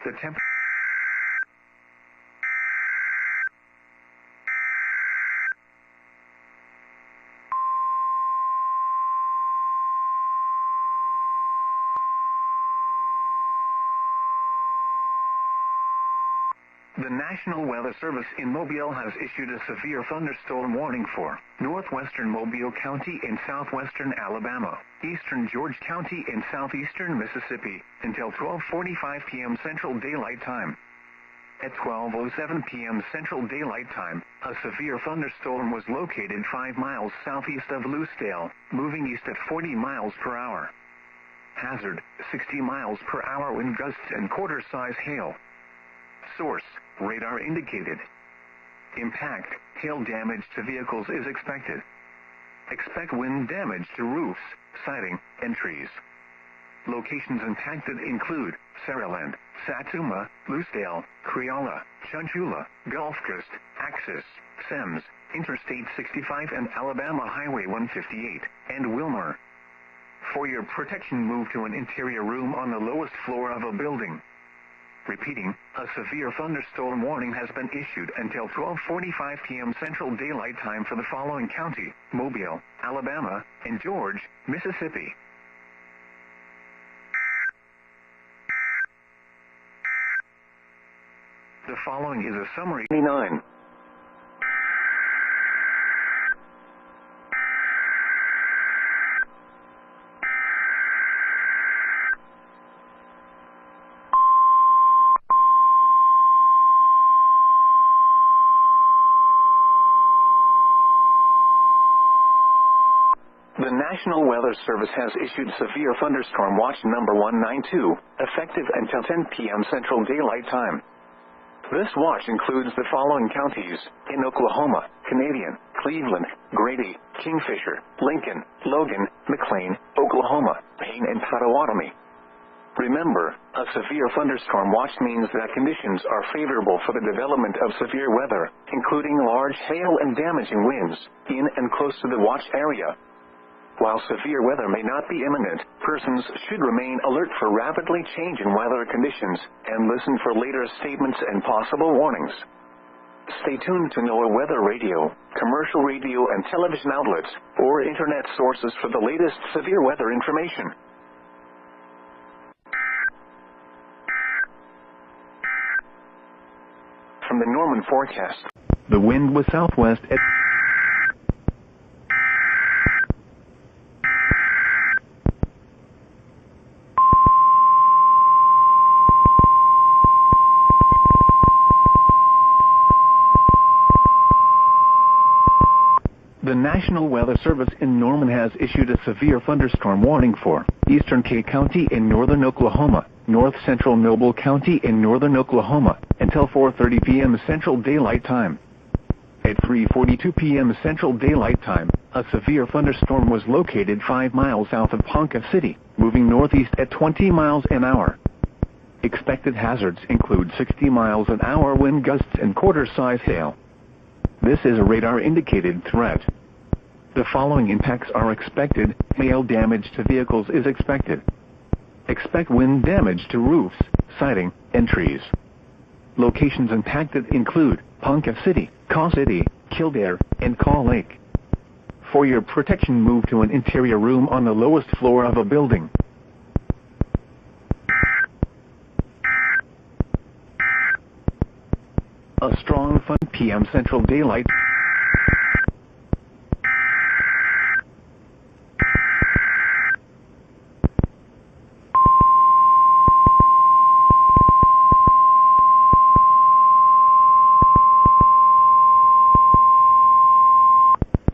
The temp. The National Weather Service in Mobile has issued a severe thunderstorm warning for northwestern Mobile County in southwestern Alabama, eastern George County in southeastern Mississippi, until 12:45 p.m. Central Daylight Time. At 12:07 p.m. Central Daylight Time, a severe thunderstorm was located 5 miles southeast of Lucedale, moving east at 40 miles per hour. Hazard, 60 miles per hour wind gusts and quarter-size hail. Source, radar indicated. Impact, hail damage to vehicles is expected. Expect wind damage to roofs, siding, and trees. Locations impacted include Saraland, Satsuma, Lucedale, Creola, Chunchula, Gulf Coast, Axis, Semmes, Interstate 65 and Alabama Highway 158, and Wilmer. For your protection, move to an interior room on the lowest floor of a building. Repeating, a severe thunderstorm warning has been issued until 12:45 p.m. Central Daylight Time for the following county: Mobile, Alabama, and George, Mississippi. The following is a summary. 9. The National Weather Service has issued Severe Thunderstorm Watch number 192, effective until 10 p.m. Central Daylight Time. This watch includes the following counties: in Oklahoma, Canadian, Cleveland, Grady, Kingfisher, Lincoln, Logan, McLean, Oklahoma, Payne, and Pottawatomie. Remember, a severe thunderstorm watch means that conditions are favorable for the development of severe weather, including large hail and damaging winds, in and close to the watch area. While severe weather may not be imminent, persons should remain alert for rapidly changing weather conditions, and listen for later statements and possible warnings. Stay tuned to NOAA weather radio, commercial radio and television outlets, or internet sources for the latest severe weather information. From the Norman forecast, the wind was southwest at The National Weather Service in Norman has issued a severe thunderstorm warning for eastern Kay County in northern Oklahoma, north central Noble County in northern Oklahoma, until 4:30 p.m. Central Daylight Time. At 3:42 p.m. Central Daylight Time, a severe thunderstorm was located 5 miles south of Ponca City, moving northeast at 20 miles an hour. Expected hazards include 60 miles an hour wind gusts and quarter-size hail. This is a radar-indicated threat. The following impacts are expected. Hail damage to vehicles is expected. Expect wind damage to roofs, siding, and trees. Locations impacted include Ponca City, Caw City, Kildare, and Caw Lake. For your protection, move to an interior room on the lowest floor of a building. A strong 5 p.m. Central Daylight.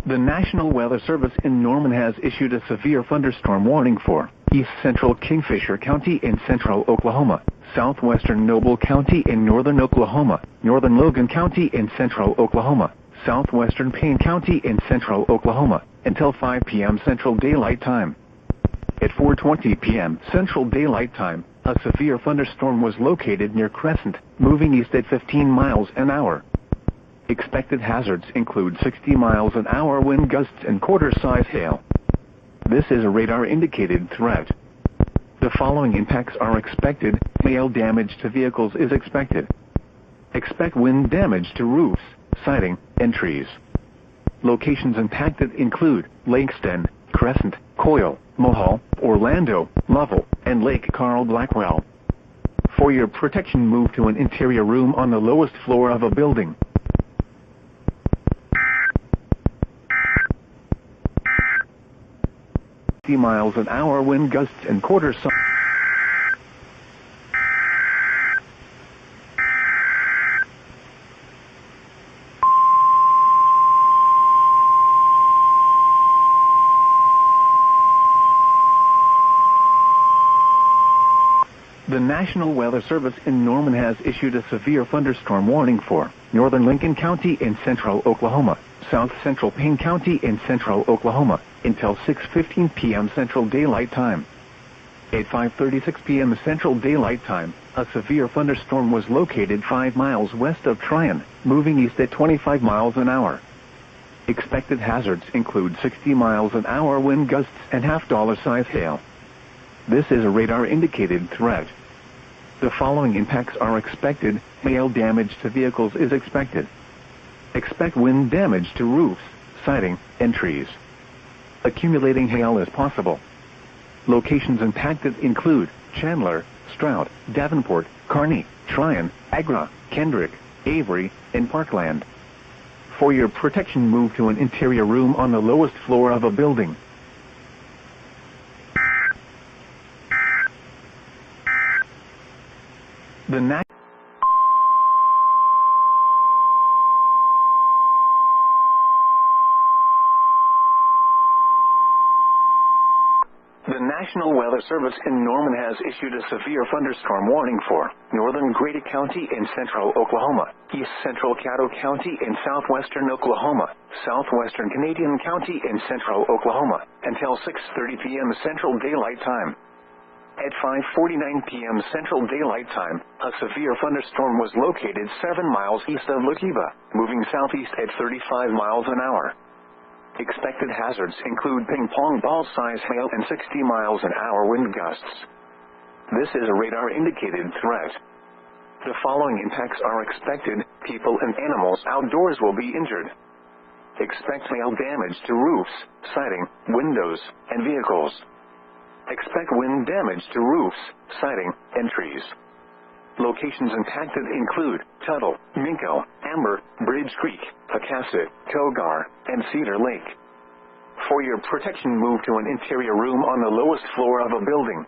The National Weather Service in Norman has issued a severe thunderstorm warning for east central Kingfisher County in central Oklahoma, southwestern Noble County in northern Oklahoma, northern Logan County in central Oklahoma, southwestern Payne County in central Oklahoma, until 5 p.m. Central Daylight Time. At 4:20 p.m. Central Daylight Time, a severe thunderstorm was located near Crescent, moving east at 15 miles an hour. Expected hazards include 60 miles an hour wind gusts and quarter-size hail. This is a radar-indicated threat. The following impacts are expected. Hail damage to vehicles is expected. Expect wind damage to roofs, siding, and trees. Locations impacted include Lakeston, Crescent, Coyle, Mohall, Orlando, Lovell, and Lake Carl Blackwell. For your protection, move to an interior room on the lowest floor of a building. Miles an hour wind gusts and quarter. The National Weather Service in Norman has issued a severe thunderstorm warning for northern Lincoln County in central Oklahoma, south central Payne County in central Oklahoma, until 6:15 p.m. Central Daylight Time. At 5:36 p.m. Central Daylight Time, a severe thunderstorm was located 5 miles west of Tryon, moving east at 25 miles an hour. Expected hazards include 60 miles an hour wind gusts and $half-size hail. This is a radar-indicated threat. The following impacts are expected. Hail damage to vehicles is expected. Expect wind damage to roofs, siding, and trees. Accumulating hail is possible. Locations impacted include Chandler, Stroud, Davenport, Kearney, Tryon, Agra, Kendrick, Avery, and Parkland. For your protection, move to an interior room on the lowest floor of a building. The National Weather Service in Norman has issued a severe thunderstorm warning for northern Grady County in central Oklahoma, east central Caddo County in southwestern Oklahoma, southwestern Canadian County in central Oklahoma, until 6:30 p.m. Central Daylight Time. At 5:49 p.m. Central Daylight Time, a severe thunderstorm was located 7 miles east of Lakiva, moving southeast at 35 miles an hour. Expected hazards include ping-pong ball-size hail and 60 miles an hour wind gusts. This is a radar-indicated threat. The following impacts are expected. People and animals outdoors will be injured. Expect hail damage to roofs, siding, windows, and vehicles. Expect wind damage to roofs, siding, and trees. Locations impacted include Tuttle, Minko, Amber, Bridge Creek, Pecasset, Togar, and Cedar Lake. For your protection, move to an interior room on the lowest floor of a building.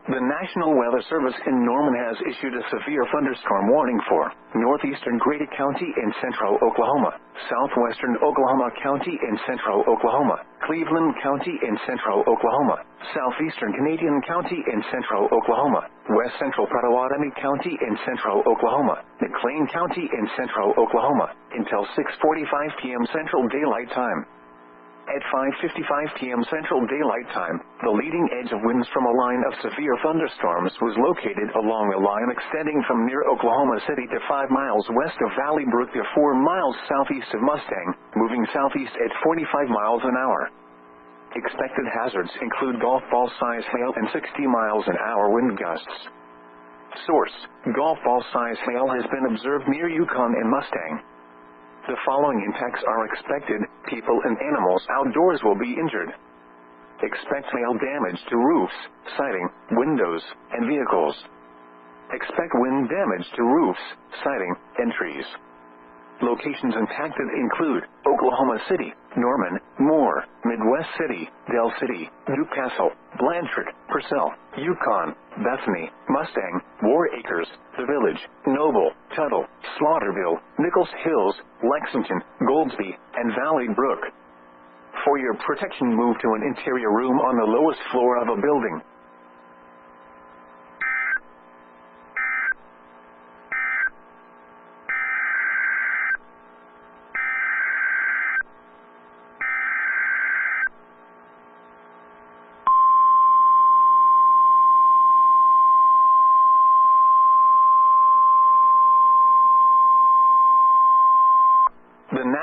The National Weather Service in Norman has issued a severe thunderstorm warning for northeastern Grady County in central Oklahoma, southwestern Oklahoma County in central Oklahoma, Cleveland County in central Oklahoma, southeastern Canadian County in central Oklahoma, west central Pottawatomie County in central Oklahoma, McLean County in central Oklahoma, until 6:45 p.m. Central Daylight Time. At 5:55 p.m. Central Daylight Time, the leading edge of winds from a line of severe thunderstorms was located along a line extending from near Oklahoma City to 5 miles west of Valley Brook to 4 miles southeast of Mustang, moving southeast at 45 miles an hour. Expected hazards include golf ball-size hail and 60 miles an hour wind gusts. Source: golf ball-size hail has been observed near Yukon and Mustang. The following impacts are expected. People and animals outdoors will be injured. Expect hail damage to roofs, siding, windows, and vehicles. Expect wind damage to roofs, siding, and trees. Locations impacted include Oklahoma City, Norman, Moore, Midwest City, Del City, Newcastle, Blanchard, Purcell, Yukon, Bethany, Mustang, War Acres, The Village, Noble, Tuttle, Slaughterville, Nichols Hills, Lexington, Goldsby, and Valley Brook. For your protection, move to an interior room on the lowest floor of a building.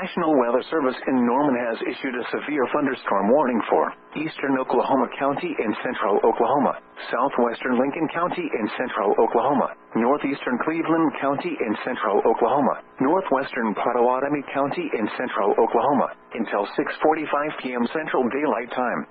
National Weather Service in Norman has issued a severe thunderstorm warning for eastern Oklahoma County and central Oklahoma, southwestern Lincoln County and central Oklahoma, northeastern Cleveland County and central Oklahoma, northwestern Pottawatomie County and central Oklahoma, until 6:45 p.m. Central Daylight Time.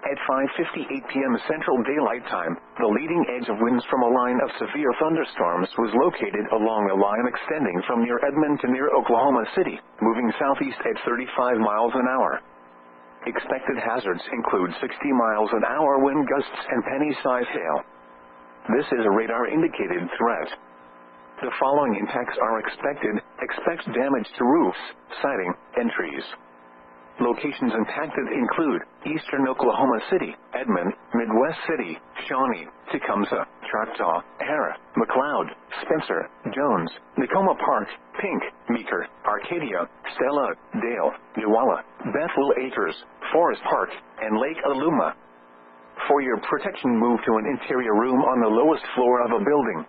At 5:58 p.m. Central Daylight Time, the leading edge of winds from a line of severe thunderstorms was located along a line extending from near Edmond to near Oklahoma City, moving southeast at 35 miles an hour. Expected hazards include 60 miles an hour wind gusts and penny-sized hail. This is a radar-indicated threat. The following impacts are expected. Expect damage to roofs, siding, and trees. Locations impacted include eastern Oklahoma City, Edmond, Midwest City, Shawnee, Tecumseh, Choctaw, Harrah, McLeod, Spencer, Jones, Nakoma Park, Pink, Meeker, Arcadia, Stella, Dale, Newalla, Bethel Acres, Forest Park, and Lake Aluma. For your protection, move to an interior room on the lowest floor of a building.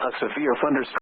A severe thunderstorm